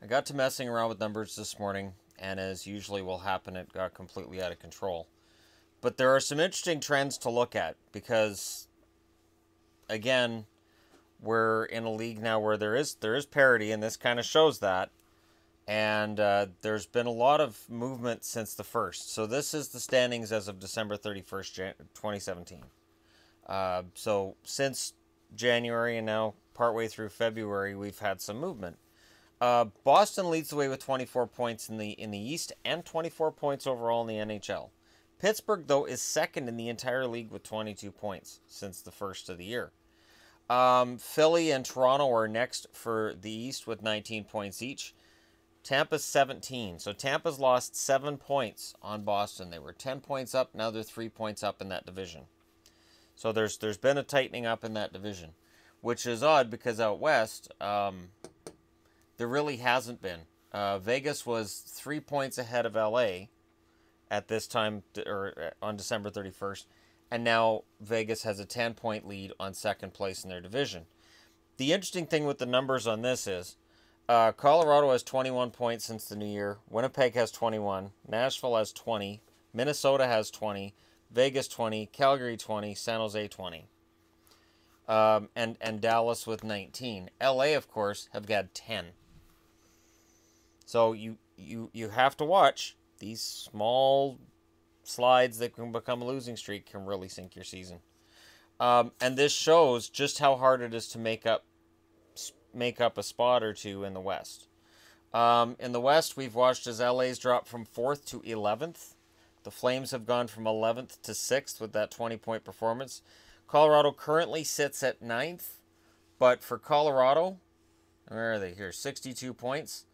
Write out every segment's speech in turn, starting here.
I got to messing around with numbers this morning, and as usually will happen, it got completely out of control. But there are some interesting trends to look at because, again, we're in a league now where there is parity, and this kind of shows that. And there's been a lot of movement since the first. So this is the standings as of December 31st, 2017. So since January and now partway through February, we've had some movement. Boston leads the way with 24 points in the East and 24 points overall in the NHL. Pittsburgh, though, is second in the entire league with 22 points since the first of the year. Philly and Toronto are next for the East with 19 points each. Tampa's 17. So Tampa's lost 7 points on Boston. They were 10 points up. Now they're 3 points up in that division. So there's been a tightening up in that division, which is odd because out west, there really hasn't been. Vegas was 3 points ahead of LA at this time, or on December 31st, and now Vegas has a 10-point lead on second place in their division. The interesting thing with the numbers on this is Colorado has 21 points since the new year. Winnipeg has 21. Nashville has 20. Minnesota has 20. Vegas 20. Calgary 20. San Jose 20. And Dallas with 19. LA, of course, have got 10. So you have to watch. These small slides that can become a losing streak can really sink your season. And this shows just how hard it is to make up a spot or two in the West. In the West, we've watched as LA's dropped from 4th to 11th. The Flames have gone from 11th to 6th with that 20-point performance. Colorado currently sits at 9th, but for Colorado, where are they here? 62 points.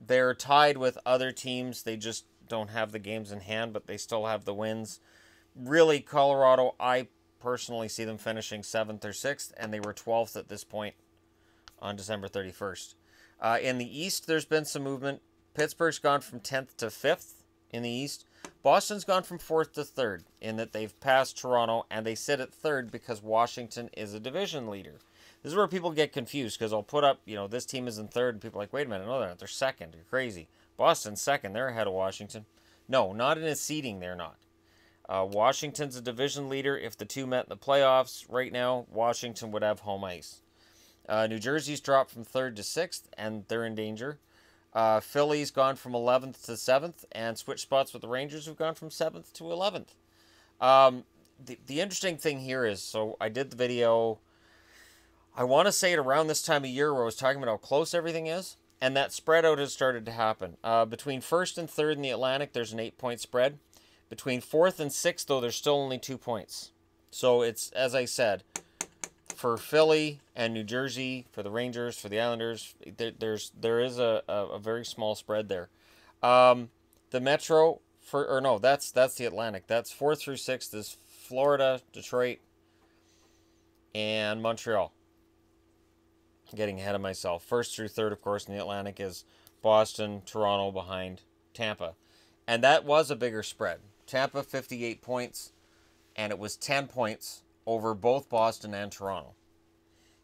They're tied with other teams. They just don't have the games in hand, but they still have the wins. Really, Colorado, I personally see them finishing 7th or 6th, and they were 12th at this point on December 31st. In the East, there's been some movement. Pittsburgh's gone from 10th to 5th in the East. Boston's gone from 4th to 3rd in that they've passed Toronto, and they sit at 3rd because Washington is a division leader. This is where people get confused because I'll put up, this team is in 3rd, and people are like, wait a minute, no, they're not. They're 2nd. You're crazy. Boston's 2nd. They're ahead of Washington. No, not in a seeding, they're not. Washington's a division leader. If the two met in the playoffs right now, Washington would have home ice. New Jersey's dropped from 3rd to 6th, and they're in danger. Philly's gone from 11th to 7th, and switched spots with the Rangers, who've gone from 7th to 11th. The interesting thing here is, so I did the video, I want to say it around this time of year where I was talking about how close everything is, and that spread out has started to happen. Between 1st and 3rd in the Atlantic, there's an 8-point spread. Between 4th and 6th, though, there's still only 2 points. So it's, as I said, for Philly and New Jersey, for the Rangers, for the Islanders, there is a very small spread there. The Metro, that's the Atlantic. That's 4th through 6th is Florida, Detroit, and Montreal. Getting ahead of myself. 1st through 3rd, of course, in the Atlantic is Boston, Toronto behind Tampa. And that was a bigger spread. Tampa, 58 points, and it was 10 points over both Boston and Toronto.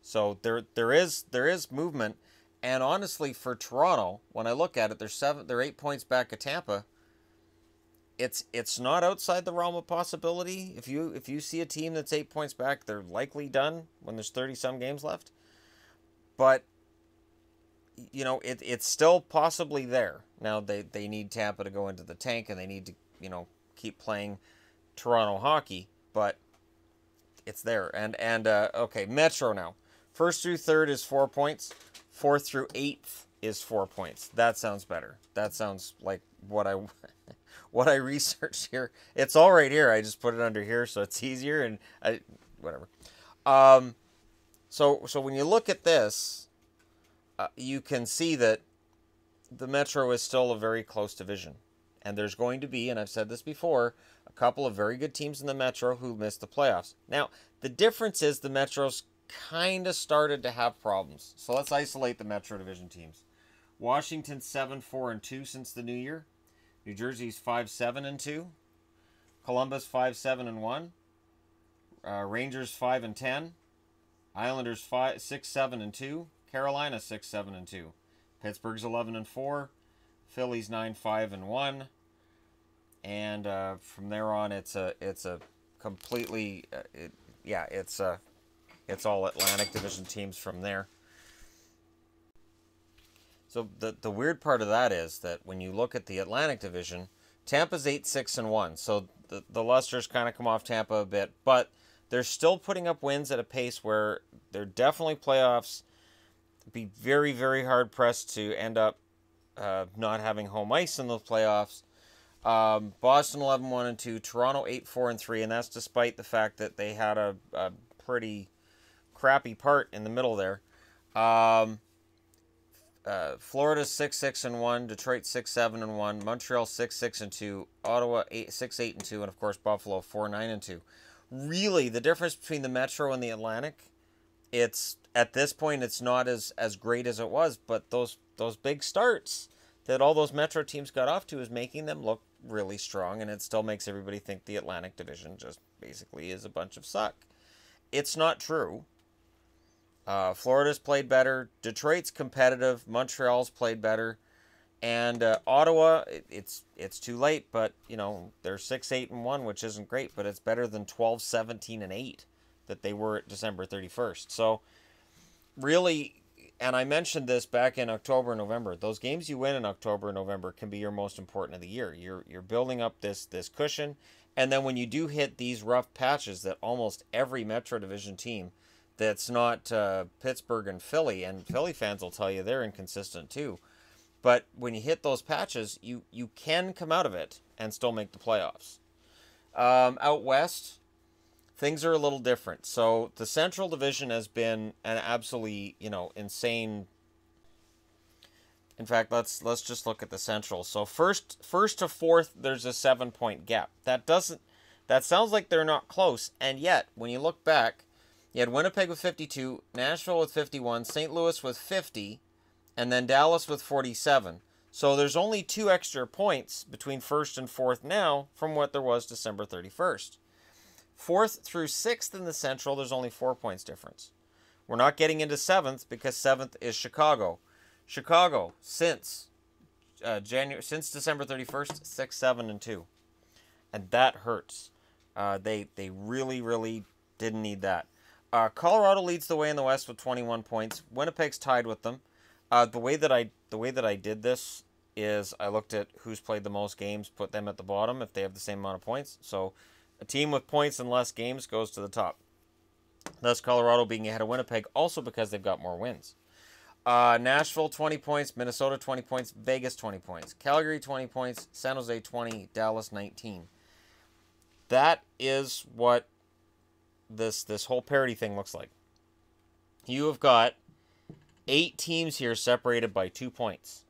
So there is movement, and honestly, for Toronto, when I look at it, they're 8 points back at Tampa. It's not outside the realm of possibility. If you see a team that's 8 points back, they're likely done when there's 30-some games left. But it's still possibly there. Now they need Tampa to go into the tank, and they need to keep playing Toronto hockey, but it's there. And okay, Metro now. 1st through 3rd is 4 points. 4th through 8th is 4 points. That sounds better. That sounds like what I what I researched here. It's all right here. I just put it under here so it's easier, and whatever. So when you look at this, you can see that the Metro is still a very close division. And there's going to be, and I've said this before, a couple of very good teams in the Metro who missed the playoffs. Now, the difference is the Metro's kind of started to have problems. So let's isolate the Metro Division teams. Washington's 7-4-2 since the new year. New Jersey's 5-7-2. Columbus 5-7-1. Rangers 5-10. Islanders 6-7-2. Carolina 6-7-2. Pittsburgh's 11-4, Philly's 9-5-1, and from there on, it's a completely it's all Atlantic Division teams from there. So the weird part of that is that when you look at the Atlantic Division, Tampa's 8-6-1. So the lusters kind of come off Tampa a bit, but they're still putting up wins at a pace where they're definitely playoffs. Be very, very hard pressed to end up not having home ice in those playoffs. Boston 11-1-2, Toronto 8-4-3, and that's despite the fact that they had a pretty crappy part in the middle there. Florida 6-6-1, Detroit 6-7-1, Montreal 6-6-2, Ottawa 6-8-2, and of course Buffalo 4-9-2. Really, the difference between the Metro and the Atlantic, it's at this point it's not as great as it was, but those big starts that all those Metro teams got off to is making them look really strong, and it still makes everybody think the Atlantic Division just basically is a bunch of suck. It's not true. Florida's played better. Detroit's competitive. Montreal's played better. And Ottawa, it's too late, but, you know, they're 6-8-1, which isn't great, but it's better than 12-17-8 that they were at December 31st. So, really, and I mentioned this back in October and November, those games you win in October and November can be your most important of the year. You're building up this cushion, and then when you do hit these rough patches that almost every Metro Division team that's not Pittsburgh and Philly fans will tell you they're inconsistent too. But when you hit those patches, you can come out of it and still make the playoffs. Out west, things are a little different. So the Central Division has been an absolutely, insane. In fact, let's just look at the Central. So first to fourth, there's a 7-point gap. That sounds like they're not close, and yet when you look back, you had Winnipeg with 52, Nashville with 51, St. Louis with 50, and then Dallas with 47. So there's only 2 extra points between first and fourth now from what there was December 31st. Fourth through sixth in the Central, there's only 4 points difference. We're not getting into seventh because seventh is Chicago. Chicago, since December 31st, 6-7-2. And that hurts. They really, really didn't need that. Colorado leads the way in the West with 21 points. Winnipeg's tied with them. The way that I did this is I looked at who's played the most games, put them at the bottom if they have the same amount of points. So a team with points and less games goes to the top. Thus Colorado being ahead of Winnipeg, also because they've got more wins. Nashville 20 points, Minnesota 20 points, Vegas 20 points, Calgary 20 points, San Jose 20, Dallas 19. That is what this whole parity thing looks like. You have got 8 teams here separated by 2 points.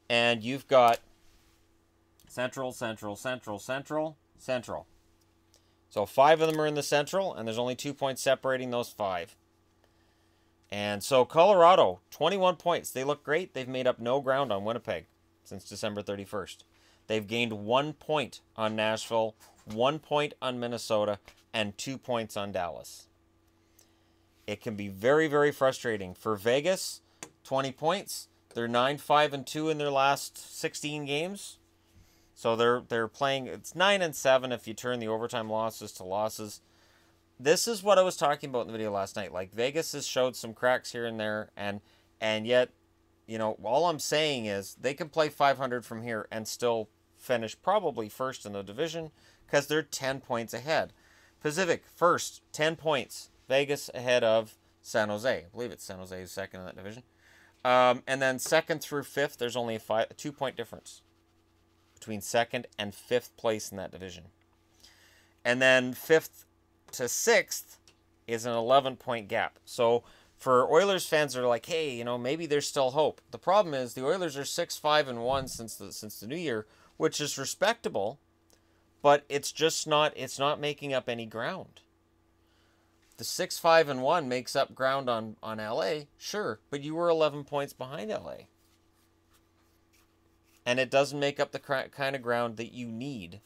And you've got Central. So 5 of them are in the Central, and there's only 2 points separating those 5. And so Colorado, 21 points. They look great. They've made up no ground on Winnipeg since December 31st. They've gained 1 point on Nashville, 1 point on Minnesota, and 2 points on Dallas. It can be very, very frustrating. For Vegas, 20 points. They're 9-5-2 in their last 16 games. So they're playing, it's 9-7 if you turn the overtime losses to losses. This is what I was talking about in the video last night. Like, Vegas has showed some cracks here and there, and yet, all I'm saying is they can play 500 from here and still finish probably first in the division because they're 10 points ahead. Pacific, first, 10 points. Vegas ahead of San Jose. I believe it's San Jose who's second in that division. And then second through fifth, there's only a 2-point difference between second and fifth place in that division. And then fifth to sixth is an 11-point gap. So for Oilers fans that are like, hey, maybe there's still hope. The problem is the Oilers are 6-5-1 since the new year, which is respectable, but it's not making up any ground. The 6-5-1 makes up ground on LA, sure, but you were 11 points behind LA. And it doesn't make up the kind of ground that you need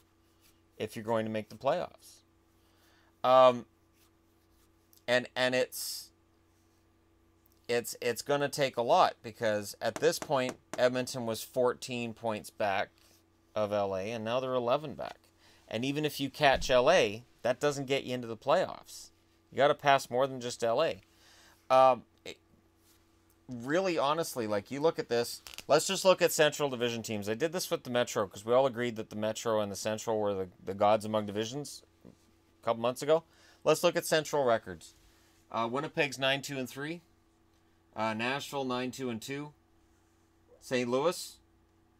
if you're going to make the playoffs. And it's going to take a lot, because at this point Edmonton was 14 points back of LA, and now they're 11 back. And even if you catch LA, that doesn't get you into the playoffs. You got to pass more than just LA. Really, honestly, like, you look at this, let's just look at Central Division teams. I did this with the Metro because we all agreed that the Metro and the Central were the gods among divisions a couple months ago. Let's look at Central records. Winnipeg's 9-2-3. Nashville 9-2-2. St. Louis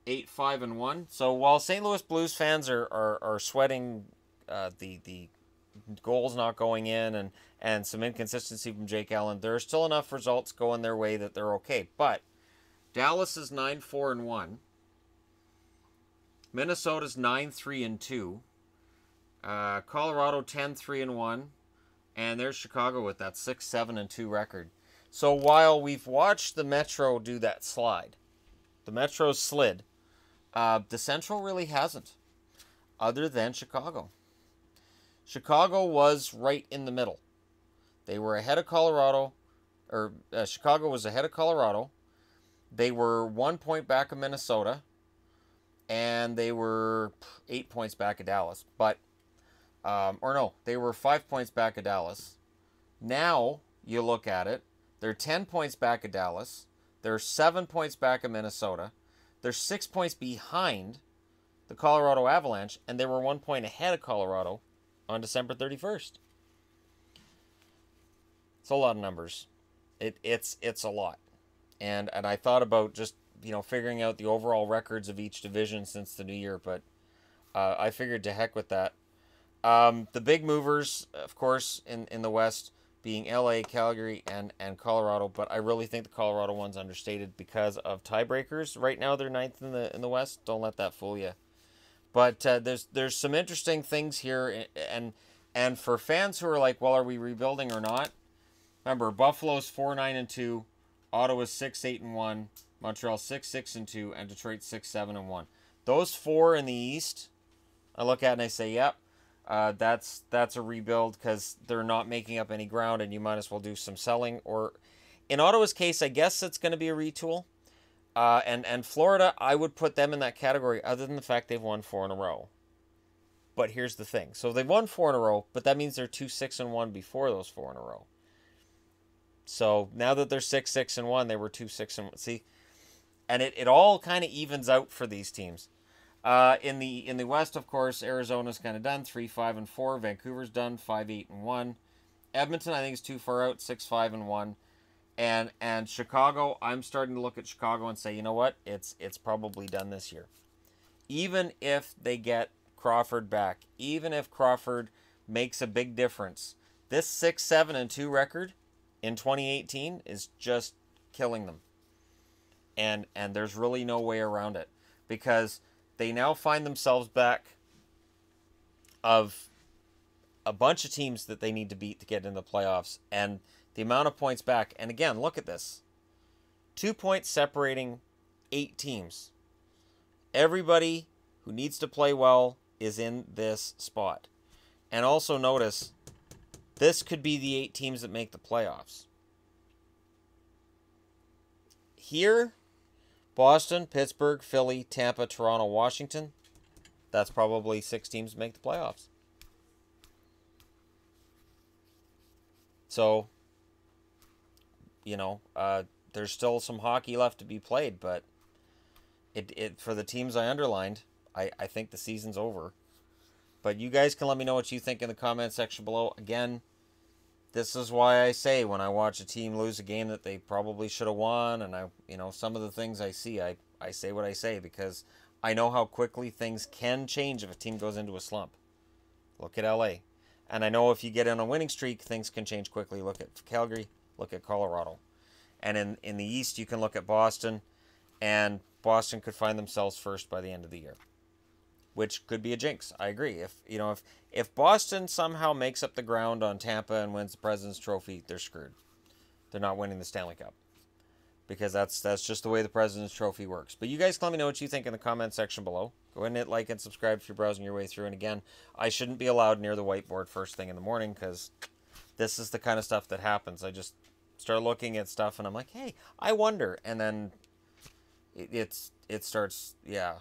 8-5-1. So while St. Louis Blues fans are sweating the goals not going in and some inconsistency from Jake Allen, there are still enough results going their way that they're okay. But Dallas is 9-4-1. Minnesota's 9-3-2. Colorado 10-3-1. And there's Chicago with that 6-7-2 record. So while we've watched the Metro do that slide, the Metro slid, the Central really hasn't, other than Chicago. Chicago was right in the middle. They were ahead of Colorado, or Chicago was ahead of Colorado. They were 1 point back of Minnesota, and they were 8 points back of Dallas. But, or no, they were 5 points back of Dallas. Now, you look at it, they're 10 points back of Dallas. They're 7 points back of Minnesota. They're 6 points behind the Colorado Avalanche, and they were 1 point ahead of Colorado on December 31st. It's a lot of numbers. It's a lot. And I thought about just, figuring out the overall records of each division since the new year, but I figured to heck with that. The big movers, of course, in the West being LA, Calgary, and Colorado, but I really think the Colorado one's understated because of tiebreakers. Right now they're ninth in the West. Don't let that fool you. But there's some interesting things here, and for fans who are like, well, are we rebuilding or not? Remember, Buffalo's 4-9-2, Ottawa's 6-8-1, Montreal 6-6-2, and Detroit 6-7-1. Those four in the East, I look at and I say, yep, that's a rebuild because they're not making up any ground, and you might as well do some selling. Or in Ottawa's case, I guess it's going to be a retool. And Florida, I would put them in that category, other than the fact they've won 4 in a row. But here's the thing. So they've won 4 in a row, but that means they're 2-6-1 before those 4 in a row. So now that they're 6-6-1, they were 2-6-1. See, and it all kind of evens out for these teams. In the West, of course, Arizona's kind of done 3-5-4. Vancouver's done 5-8-1. Edmonton, I think, is too far out, 6-5-1. And Chicago, I'm starting to look at Chicago and say, you know what? It's probably done this year. Even if they get Crawford back, even if Crawford makes a big difference, this 6-7-2 record in 2018 is just killing them. And there's really no way around it, because they now find themselves back of a bunch of teams that they need to beat to get into the playoffs, and the amount of points back. And again, look at this. 2 points separating 8 teams. Everybody who needs to play well is in this spot. And also notice, this could be the 8 teams that make the playoffs. Here, Boston, Pittsburgh, Philly, Tampa, Toronto, Washington. That's probably 6 teams that make the playoffs. So, there's still some hockey left to be played, but it for the teams I underlined, I think the season's over. But you guys can let me know what you think in the comment section below. Again, this is why I say when I watch a team lose a game that they probably should have won, and some of the things I see, I say what I say, because I know how quickly things can change if a team goes into a slump. Look at LA. And I know if you get on a winning streak, things can change quickly. Look at Calgary, look at Colorado. And in the East, you can look at Boston, and Boston could find themselves first by the end of the year, which could be a jinx. I agree. If Boston somehow makes up the ground on Tampa and wins the President's Trophy, they're screwed. They're not winning the Stanley Cup, because that's just the way the President's Trophy works. But you guys can let me know what you think in the comment section below. Go ahead and hit like and subscribe if you're browsing your way through. And again, I shouldn't be allowed near the whiteboard first thing in the morning, because this is the kind of stuff that happens. start looking at stuff, and I'm like, hey, I wonder. And then it starts, yeah.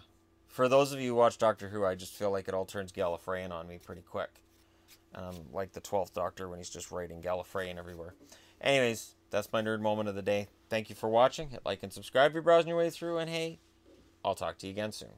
For those of you who watch Doctor Who, I just feel like it all turns Gallifreyan on me pretty quick. Like the 12th Doctor when he's just writing Gallifreyan everywhere. Anyways, that's my nerd moment of the day. Thank you for watching. Hit like and subscribe if you're browsing your way through, and hey, I'll talk to you again soon.